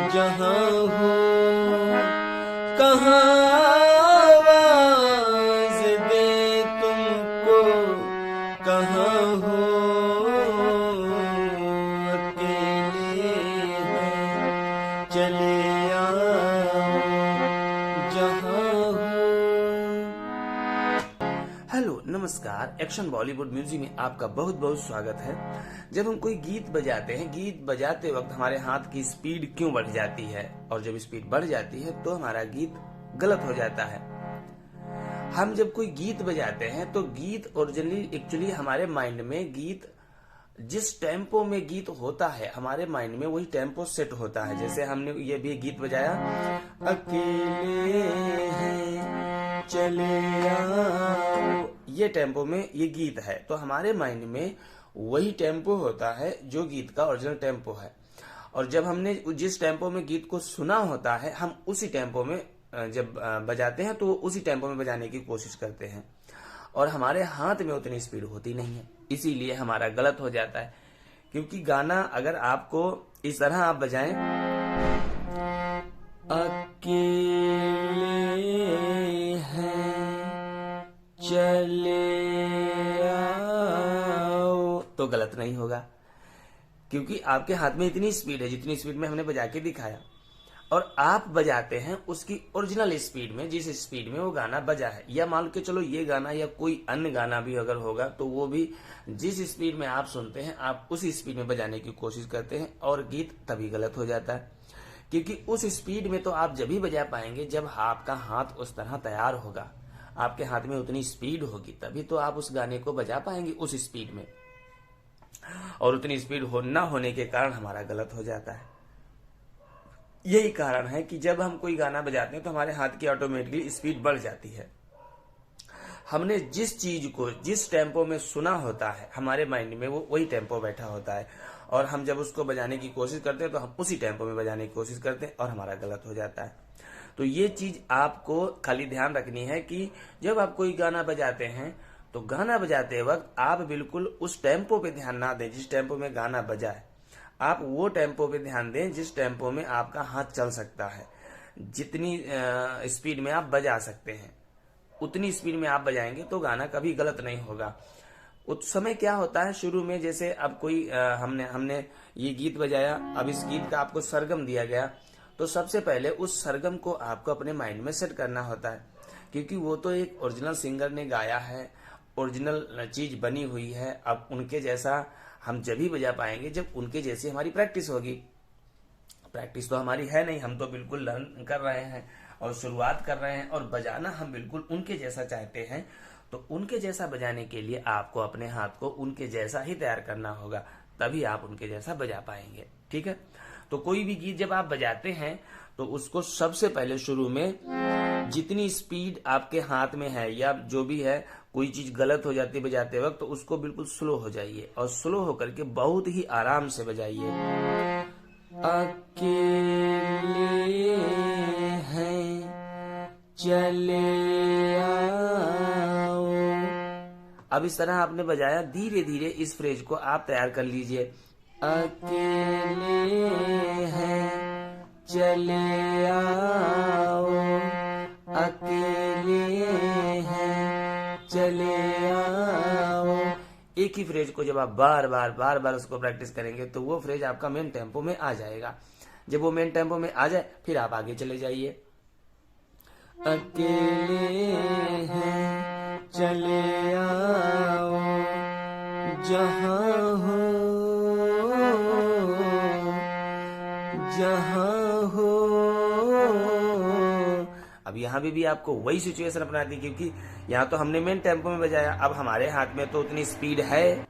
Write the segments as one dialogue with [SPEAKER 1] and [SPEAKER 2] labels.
[SPEAKER 1] जहाँ हो कहाँ आवाज़ दे तुमको, कहाँ हो अकेले हैं चले आओ जहाँ हो। हेलो नमस्कार, एक्शन बॉलीवुड म्यूजिक में आपका बहुत बहुत स्वागत है। जब हम कोई गीत बजाते हैं, गीत बजाते वक्त हमारे हाथ की स्पीड क्यों बढ़ जाती है, और जब स्पीड बढ़ जाती है तो हमारा गीत गलत हो जाता है। हम जब कोई गीत बजाते हैं तो गीत ओरिजिनली एक्चुअली हमारे माइंड में गीत जिस टेम्पो में गीत होता है, हमारे माइंड में वही टेम्पो सेट होता है। जैसे हमने ये भी गीत बजाया, अकेले हैं चले आओ, ये टेम्पो में ये गीत है, तो हमारे माइंड में वही टेम्पो होता है जो गीत का ओरिजिनल टेम्पो है। और जब हमने जिस टेम्पो में गीत को सुना होता है, हम उसी टेम्पो में जब बजाते हैं तो उसी टेम्पो में बजाने की कोशिश करते हैं, और हमारे हाथ में उतनी स्पीड होती नहीं है, इसीलिए हमारा गलत हो जाता है। क्योंकि गाना अगर आपको इस तरह आप बजाएं, अकेले हैं चले आओ, तो गलत नहीं होगा, क्योंकि आपके हाथ में इतनी स्पीड है जितनी स्पीड में हमने बजा के दिखाया, और आप बजाते हैं उसकी ओरिजिनल स्पीड में, जिस स्पीड में वो गाना बजा है। या मान के चलो ये गाना या कोई अन्य गाना भी अगर होगा तो वो भी जिस स्पीड में आप सुनते हैं आप उसी स्पीड में बजाने की कोशिश करते हैं, और गीत तभी गलत हो जाता है। क्योंकि उस स्पीड में तो आप जब भी बजा पाएंगे जब आपका हाथ उस तरह तैयार होगा, आपके हाथ में उतनी स्पीड होगी, तभी तो आप उस गाने को बजा पाएंगे उस स्पीड में। और उतनी स्पीड ना होने के कारण हमारा गलत हो जाता है। यही कारण है कि जब हम कोई गाना बजाते हैं तो हमारे हाथ की ऑटोमेटिकली स्पीड बढ़ जाती है। हमने जिस चीज को जिस टेम्पो में सुना होता है, हमारे माइंड में वो वही टेम्पो बैठा होता है, और हम जब उसको बजाने की कोशिश करते हैं तो हम उसी टेम्पो में बजाने की कोशिश करते हैं और हमारा गलत हो जाता है। तो ये चीज आपको खाली ध्यान रखनी है कि जब आप कोई गाना बजाते हैं तो गाना बजाते वक्त आप बिल्कुल उस टेम्पो पे ध्यान ना दें जिस टेम्पो में गाना बजा है। आप वो टेम्पो पे ध्यान दें जिस टेम्पो में आपका हाथ चल सकता है। जितनी स्पीड में आप बजा सकते हैं उतनी स्पीड में आप बजाएंगे तो गाना कभी गलत नहीं होगा। उस समय क्या होता है, शुरू में जैसे अब कोई हमने ये गीत बजाया, अब इस गीत का आपको सरगम दिया गया, तो सबसे पहले उस सरगम को आपको अपने माइंड में सेट करना होता है, क्योंकि वो तो एक ओरिजिनल सिंगर ने गाया है, ओरिजिनल चीज बनी हुई है। अब उनके जैसा हम जब ही बजा पाएंगे जब उनके जैसी हमारी प्रैक्टिस होगी। प्रैक्टिस तो हमारी है नहीं, हम तो बिल्कुल लर्न कर रहे हैं और शुरुआत कर रहे हैं, और बजाना हम बिल्कुल उनके जैसा चाहते हैं। तो उनके जैसा बजाने के लिए आपको अपने हाथ को उनके जैसा ही तैयार करना होगा, तभी आप उनके जैसा बजा पाएंगे। ठीक है, तो कोई भी गीत जब आप बजाते हैं तो उसको सबसे पहले शुरू में जितनी स्पीड आपके हाथ में है या जो भी है, कोई चीज गलत हो जाती है बजाते वक्त तो उसको बिल्कुल स्लो हो जाइए, और स्लो होकर के बहुत ही आराम से बजाइए। अकेले हैं चले आओ। अब इस तरह आपने बजाया, धीरे धीरे इस फ्रेज को आप तैयार कर लीजिए। अकेले हैं चले आओ, अकेले हैं चले आओ। एक ही फ्रेज को जब आप बार बार उसको प्रैक्टिस करेंगे तो वो फ्रेज आपका मेन टेम्पो में आ जाएगा। जब वो मेन टेम्पो में आ जाए फिर आप आगे चले जाइए। अकेले हैं चले आओ जहाँ हो जहाँ हो। अब यहाँ भी आपको वही सिचुएशन अपनानी, क्योंकि यहाँ तो हमने मेन टेम्पो में बजाया, अब हमारे हाथ में तो उतनी स्पीड है।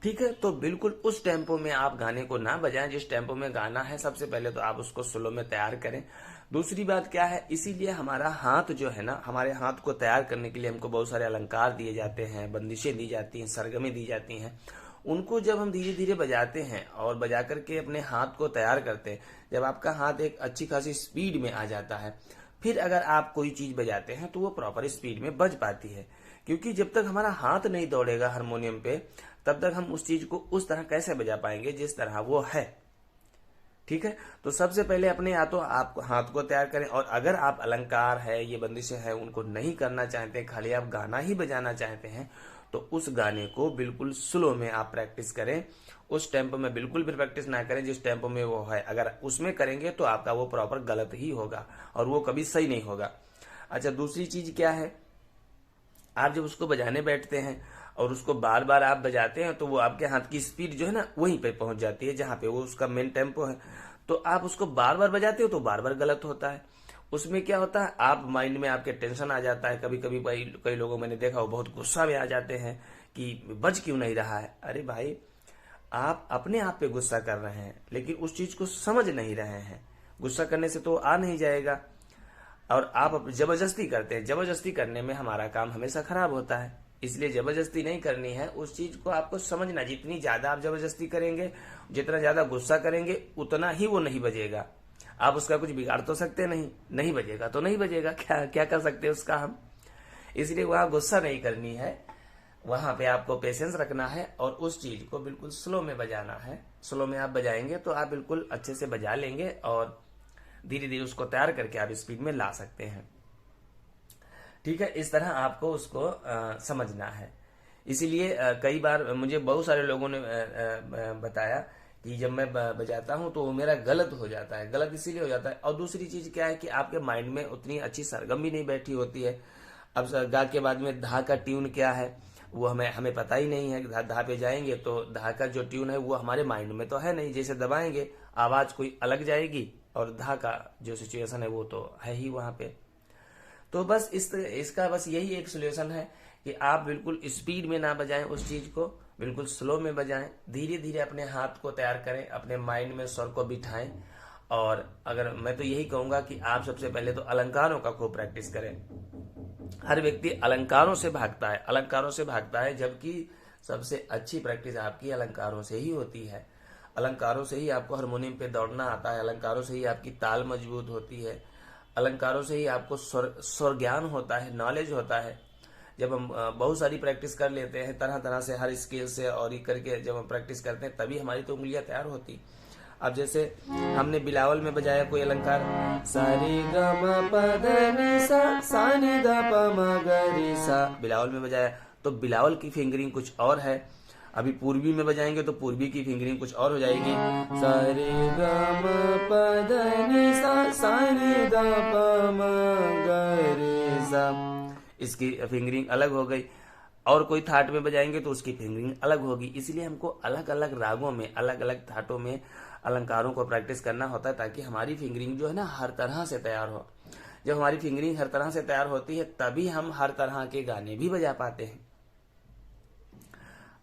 [SPEAKER 1] ठीक है, तो बिल्कुल उस टेम्पो में आप गाने को ना बजाएं जिस टेम्पो में गाना है। सबसे पहले तो आप उसको स्लो में तैयार करें। दूसरी बात क्या है, इसीलिए हमारा हाथ जो है ना, हमारे हाथ को तैयार करने के लिए हमको बहुत सारे अलंकार दिए जाते हैं, बंदिशें दी जाती हैं, सरगमें दी जाती हैं। उनको जब हम धीरे धीरे बजाते हैं और बजा करके अपने हाथ को तैयार करते हैं, जब आपका हाथ एक अच्छी खासी स्पीड में आ जाता है, फिर अगर आप कोई चीज बजाते हैं तो वो प्रॉपर स्पीड में बज पाती है। क्योंकि जब तक हमारा हाथ नहीं दौड़ेगा हारमोनियम पे, तब तक हम उस चीज को उस तरह कैसे बजा पाएंगे जिस तरह वो है। ठीक है। तो सबसे पहले अपने या तो आप हाथ को तैयार करें, और अगर आप अलंकार है, ये बंदिशें हैं, उनको नहीं करना चाहते, खाली आप गाना ही बजाना चाहते हैं, तो उस गाने को बिल्कुल स्लो में आप प्रैक्टिस करें। उस टेम्पो में बिल्कुल भी प्रैक्टिस ना करें जिस टेम्पो में वो है। अगर उसमें करेंगे तो आपका वो प्रॉपर गलत ही होगा और वो कभी सही नहीं होगा। अच्छा, दूसरी चीज क्या है, आप जब उसको बजाने बैठते हैं और उसको बार बार आप बजाते हैं तो वो आपके हाथ की स्पीड जो है ना वहीं पे पहुंच जाती है जहां पे वो उसका मेन टेम्पो है। तो आप उसको बार बार बजाते हो तो बार बार गलत होता है। उसमें क्या होता है, आप माइंड में आपके टेंशन आ जाता है। कभी कभी कई लोगों मैंने देखा वो बहुत गुस्सा में आ जाते हैं कि बज क्यों नहीं रहा है। अरे भाई, आप अपने आप पे गुस्सा कर रहे हैं लेकिन उस चीज को समझ नहीं रहे हैं। गुस्सा करने से तो आ नहीं जाएगा, और आप जबरदस्ती करते हैं। जबरदस्ती करने में हमारा काम हमेशा खराब होता है। इसलिए जबरदस्ती नहीं करनी है, उस चीज को आपको समझना। जितनी ज्यादा आप जबरदस्ती करेंगे, जितना ज्यादा गुस्सा करेंगे, उतना ही वो नहीं बजेगा। आप उसका कुछ बिगाड़ तो सकते नहीं बजेगा तो नहीं बजेगा, क्या क्या कर सकते हैं उसका हम। इसलिए वहां गुस्सा नहीं करनी है, वहां पे आपको पेशेंस रखना है और उस चीज को बिल्कुल स्लो में बजाना है। स्लो में आप बजाएंगे तो आप बिल्कुल अच्छे से बजा लेंगे और धीरे धीरे उसको तैयार करके आप स्पीड में ला सकते हैं। ठीक है, इस तरह आपको उसको समझना है। इसीलिए कई बार मुझे बहुत सारे लोगों ने बताया कि जब मैं बजाता हूं तो वो मेरा गलत हो जाता है। गलत इसीलिए हो जाता है, और दूसरी चीज क्या है कि आपके माइंड में उतनी अच्छी सरगम भी नहीं बैठी होती है। अब गा के बाद में धा का ट्यून क्या है वो हमें पता ही नहीं है। धा पे जाएंगे तो धा का जो ट्यून है वो हमारे माइंड में तो है नहीं। जैसे दबाएंगे आवाज कोई अलग जाएगी और धा का जो सिचुएशन है वो तो है ही वहां पे। तो बस इसका बस यही एक सोल्यूशन है कि आप बिल्कुल स्पीड में ना बजाएं उस चीज को, बिल्कुल स्लो में बजाएं। धीरे धीरे अपने हाथ को तैयार करें, अपने माइंड में स्वर को बिठाएं। और अगर मैं तो यही कहूंगा कि आप सबसे पहले तो अलंकारों का खूब प्रैक्टिस करें। हर व्यक्ति अलंकारों से भागता है, जबकि सबसे अच्छी प्रैक्टिस आपकी अलंकारों से ही होती है। अलंकारों से ही आपको हारमोनियम पे दौड़ना आता है, अलंकारों से ही आपकी ताल मजबूत होती है, अलंकारों से ही आपको स्वर ज्ञान होता है, नॉलेज होता है। जब हम बहुत सारी प्रैक्टिस कर लेते हैं तरह तरह से, हर स्केल से और ये करके जब हम प्रैक्टिस करते हैं तभी हमारी तो उंगलियां तैयार होती। अब जैसे हमने बिलावल में बजाया कोई अलंकार, सारे ग म प ध नि सा, सा नि ध प म ग रे सा, बिलावल में बजाया तो बिलावल की फिंगरिंग कुछ और है। अभी पूर्वी में बजाएंगे तो पूर्वी की फिंगरिंग कुछ और हो जाएगी, सारे ग म प ध नि सा, सा नि ध प म ग रे सा, इसकी फिंगरिंग अलग हो गई। और कोई थाट में बजाएंगे तो उसकी फिंगरिंग अलग होगी। इसलिए हमको अलग अलग रागों में, अलग अलग थाटों में अलंकारों को प्रैक्टिस करना होता है ताकि हमारी फिंगरिंग जो है ना हर तरह से तैयार हो। जब हमारी फिंगरिंग हर तरह से तैयार होती है तभी हम हर तरह के गाने भी बजा पाते हैं।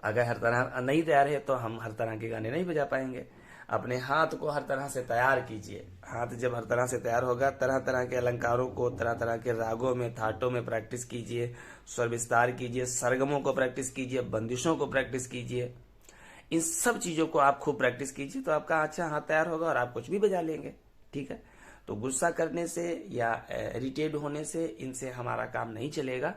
[SPEAKER 1] अगर हर तरह नहीं तैयार है तो हम हर तरह के गाने नहीं बजा पाएंगे। अपने हाथ को हर तरह से तैयार कीजिए। हाथ जब हर तरह से तैयार होगा, तरह तरह के अलंकारों को, तरह तरह के रागों में, थाटों में प्रैक्टिस कीजिए, स्वर विस्तार कीजिए, सरगमों को प्रैक्टिस कीजिए, बंदिशों को प्रैक्टिस कीजिए। इन सब चीजों को आप खूब प्रैक्टिस कीजिए तो आपका अच्छा हाथ तैयार होगा और आप कुछ भी बजा लेंगे। ठीक है, तो गुस्सा करने से या इरिटेट होने से इनसे हमारा काम नहीं चलेगा।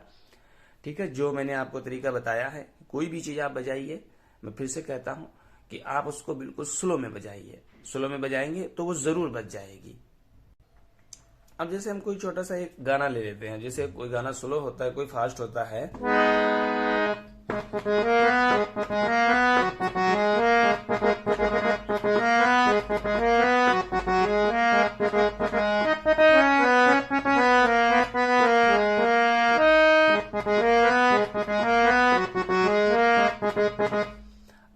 [SPEAKER 1] ठीक है, जो मैंने आपको तरीका बताया है, कोई भी चीज आप बजाइए, मैं फिर से कहता हूं कि आप उसको बिल्कुल स्लो में बजाइए। स्लो में बजाएंगे तो वो जरूर बज जाएगी। अब जैसे हम कोई छोटा सा एक गाना ले लेते हैं, जैसे कोई गाना स्लो होता है, कोई फास्ट होता है।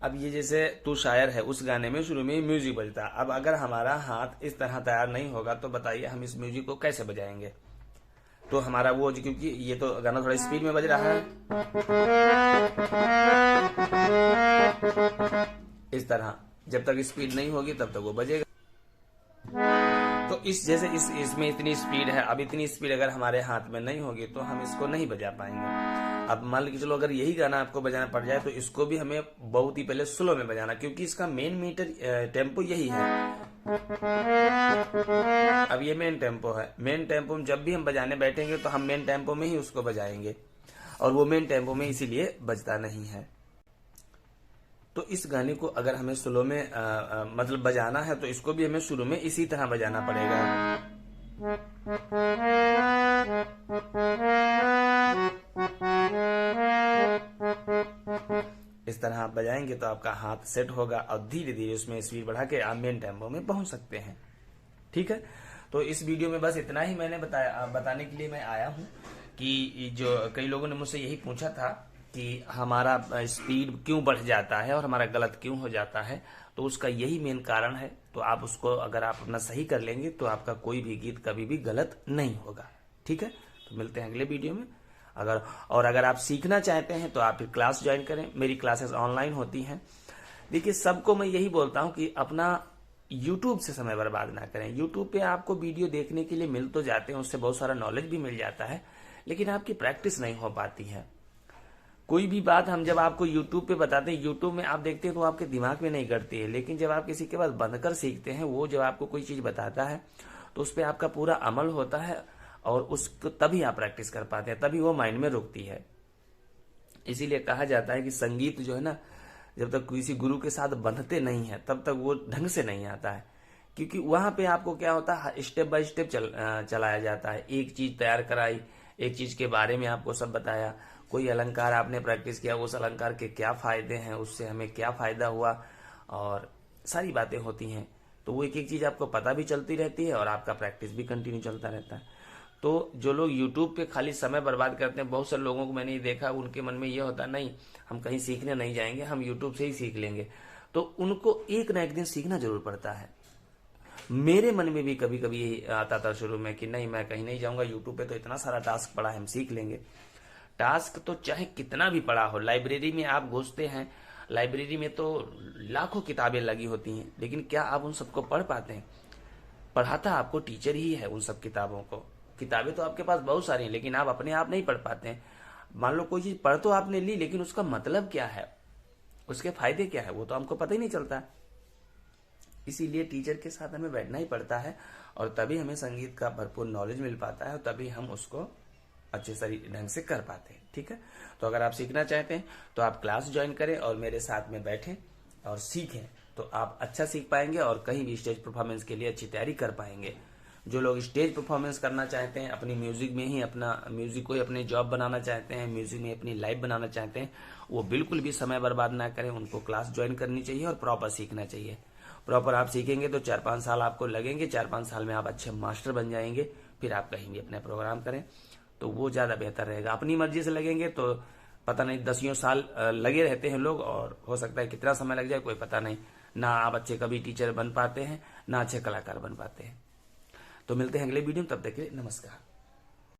[SPEAKER 1] अब ये जैसे तू शायर है, उस गाने में शुरू में म्यूजिक बजता है। अब अगर हमारा हाथ इस तरह तैयार नहीं होगा तो बताइए हम इस म्यूजिक को कैसे बजाएंगे। तो हमारा वो, क्योंकि ये तो गाना थोड़ा स्पीड में बज रहा है, इस तरह जब तक स्पीड नहीं होगी तब तक वो बजेगा। तो इस जैसे इसमें इतनी स्पीड है, अब इतनी स्पीड अगर हमारे हाथ में नहीं होगी तो हम इसको नहीं बजा पाएंगे। अब मान लीजिए चलो अगर यही गाना आपको बजाना पड़ जाए तो इसको भी हमें बहुत ही पहले स्लो में बजाना, क्योंकि इसका मेन मीटर टेम्पो यही है। अब ये मेन टेम्पो है, मेन टेम्पो में जब भी हम बजाने बैठेंगे तो हम मेन टेम्पो में ही उसको बजाएंगे, और वो मेन टेम्पो में इसीलिए बजता नहीं है। तो इस गाने को अगर हमें स्लो में मतलब बजाना है तो इसको भी हमें शुरू में इसी तरह बजाना पड़ेगा। इस तरह आप बजाएंगे तो आपका हाथ सेट होगा और धीरे धीरे उसमें स्पीड बढ़ा के आप मेन टेम्पो में पहुंच सकते हैं। ठीक है, तो इस वीडियो में बस इतना ही मैंने बताने के लिए मैं आया हूं कि जो कई लोगों ने मुझसे यही पूछा था कि हमारा स्पीड क्यों बढ़ जाता है और हमारा गलत क्यों हो जाता है, तो उसका यही मेन कारण है। तो आप उसको अगर आप अपना सही कर लेंगे तो आपका कोई भी गीत कभी भी गलत नहीं होगा। ठीक है, तो मिलते हैं अगले वीडियो में। अगर आप सीखना चाहते हैं तो आप फिर क्लास ज्वाइन करें, मेरी क्लासेस ऑनलाइन होती हैं। देखिए, सबको मैं यही बोलता हूं कि अपना YouTube से समय बर्बाद ना करें। YouTube पे आपको वीडियो देखने के लिए मिल तो जाते हैं, उससे बहुत सारा नॉलेज भी मिल जाता है, लेकिन आपकी प्रैक्टिस नहीं हो पाती है। कोई भी बात हम जब आपको YouTube पे बताते हैं, YouTube में आप देखते हैं तो आपके दिमाग में नहीं गड़ती है, लेकिन जब आप किसी के पास बनकर सीखते हैं, वो जब आपको कोई चीज बताता है तो उस पर आपका पूरा अमल होता है और उसको तभी आप प्रैक्टिस कर पाते हैं, तभी वो माइंड में रुकती है। इसीलिए कहा जाता है कि संगीत जो है ना, जब तक किसी गुरु के साथ बंधते नहीं है तब तक वो ढंग से नहीं आता है, क्योंकि वहां पे आपको क्या होता है, स्टेप बाय स्टेप चलाया जाता है। एक चीज तैयार कराई, एक चीज के बारे में आपको सब बताया, कोई अलंकार आपने प्रैक्टिस किया, उस अलंकार के क्या फायदे हैं, उससे हमें क्या फायदा हुआ, और सारी बातें होती हैं। तो वो एक एक चीज आपको पता भी चलती रहती है और आपका प्रैक्टिस भी कंटिन्यू चलता रहता है। तो जो लोग YouTube पे खाली समय बर्बाद करते हैं, बहुत सारे लोगों को मैंने ये देखा, उनके मन में ये होता नहीं हम कहीं सीखने नहीं जाएंगे, हम YouTube से ही सीख लेंगे। तो उनको एक ना एक दिन सीखना जरूर पड़ता है। मेरे मन में भी कभी कभी यही आता था शुरू में कि नहीं, मैं कहीं नहीं जाऊंगा, YouTube पे तो इतना सारा टास्क पड़ा है, हम सीख लेंगे। टास्क तो चाहे कितना भी पड़ा हो, लाइब्रेरी में आप घुसते हैं, लाइब्रेरी में तो लाखों किताबें लगी होती हैं, लेकिन क्या आप उन सबको पढ़ पाते हैं? पढ़ाता आपको टीचर ही है उन सब किताबों को। किताबें तो आपके पास बहुत सारी हैं, लेकिन आप अपने आप नहीं पढ़ पाते हैं। मान लो कोई चीज पढ़ तो आपने ली, लेकिन उसका मतलब क्या है, उसके फायदे क्या है, वो तो हमको पता ही नहीं चलता। इसीलिए टीचर के साथ हमें बैठना ही पड़ता है और तभी हमें संगीत का भरपूर नॉलेज मिल पाता है और तभी हम उसको अच्छे सही ढंग से कर पाते हैं। ठीक है, तो अगर आप सीखना चाहते हैं तो आप क्लास ज्वाइन करें और मेरे साथ में बैठें और सीखें, तो आप अच्छा सीख पाएंगे और कहीं भी स्टेज परफॉर्मेंस के लिए अच्छी तैयारी कर पाएंगे। जो लोग स्टेज परफॉर्मेंस करना चाहते हैं, अपनी म्यूजिक में ही अपना म्यूजिक को ही अपनी जॉब बनाना चाहते हैं, म्यूजिक में अपनी लाइफ बनाना चाहते हैं, वो बिल्कुल भी समय बर्बाद ना करें, उनको क्लास ज्वाइन करनी चाहिए और प्रॉपर सीखना चाहिए। प्रॉपर आप सीखेंगे तो 4-5 साल आपको लगेंगे, 4-5 साल में आप अच्छे मास्टर बन जाएंगे, फिर आप कहीं भी अपने प्रोग्राम करें तो वो ज्यादा बेहतर रहेगा। अपनी मर्जी से लगेंगे तो पता नहीं 10 साल लगे रहते हैं लोग, और हो सकता है कितना समय लग जाए कोई पता नहीं, ना आप अच्छे कभी टीचर बन पाते हैं, ना अच्छे कलाकार बन पाते हैं। तो मिलते हैं अगले वीडियो में, तब तक के लिए नमस्कार।